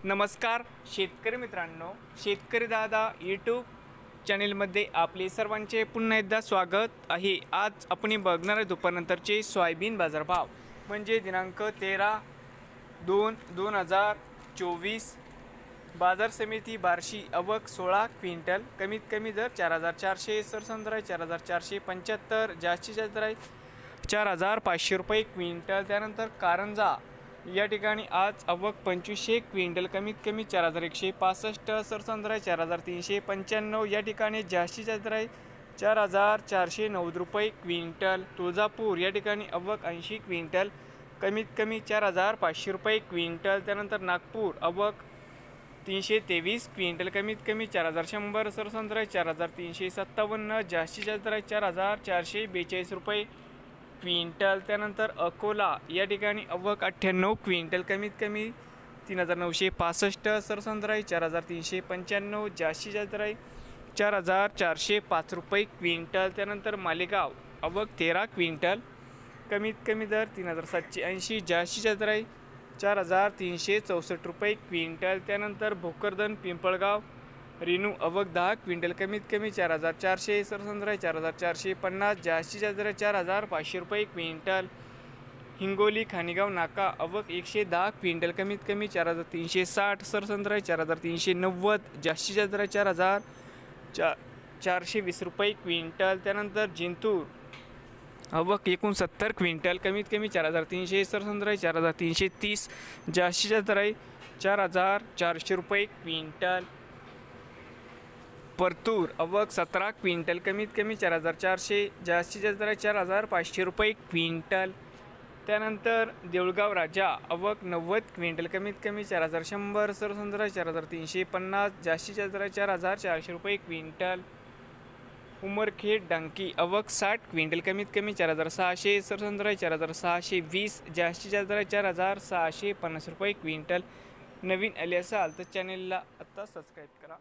नमस्कार शेतकरी मित्रांनो, शेतकरी दादा यूट्यूब चॅनेलमध्ये आपले सर्वांचे पुन्हा एकदा स्वागत आहे। आज आपण बघणार आहे दुपारनंतरचे सोयाबीन बाजारभाव म्हणजे दिनांक 13/2/2024 बाजार समिती बार्शी आवक 16 क्विंटल, कमीत कमी दर 4400, सरसंद्राई 4475, जास्तीत जास्त दर 4500 रुपये क्विंटल। त्यानंतर कारंजा या ठिकाणी आज आवक 2500 क्विंटल, कमीत कमी 4165, सरसंद्राई 4395, या ठिकाणी जास्तीत जास्त दर 4490 रुपये क्विंटल। तुळजापूर या ठिकाणी आवक 80 क्विंटल, कमीत कमी 4500 रुपये क्विंटल। त्यानंतर नागपूर आवक 323 क्विंटल, कमीत कमी 4100, सरसंद्राई 4357, जास्तीत जास्त दर 4442 रुपये क्विंटल। त्यानंतर अकोला या ठिकाणी आवक 98 क्विंटल, कमीत कमी 3965, सरसंद्राई 4395, जास्तीत जास्त दर 4405 रुपये क्विंटल। त्यानंतर मालेगाव आवक 13 क्विंटल, कमीत कमी दर 3780, जास्तीत जास्त दर 4364 रुपये क्विंटल। त्यानंतर भोकरदन पिंपळगाव रेणू आवक 10 क्विंटल, कमीत कमी 4400, सरसंद्राई 4450, जास्तीत जास्त दर 4500 रुपये क्विंटल। हिंगोली खाणेगाव नाका आवक 110 क्विंटल, कमीत कमी 4360, सरसंद्राई 4390, जास्तीत जास्त दर 4420 रुपये क्विंटल। त्यानंतर जिंतूर आवक 69 क्विंटल, कमीत कमी 4300, सरसंद्राई 4330, जास्तीत जास्त दर 4400 रुपये क्विंटल। परतूर आवक 17 क्विंटल, कमीत कमी 4400, जास्तीत जास्त दर 4500 रुपये क्विंटल। त्यानंतर देऊळगाव राजा आवक 90 क्विंटल, कमीत कमी 4100, सरसंद्राई 4350, जास्तीत जास्त दर 4400 रुपये क्विंटल। उमरखेड डांकी आवक 60 क्विंटल, कमीत कमी 4600, सरसंद्राई 4620, जास्तीत जास्त दर 4650 रुपये क्विंटल। नवीन आले असाल तर चॅनेलला आत्ता सबस्क्राईब करा।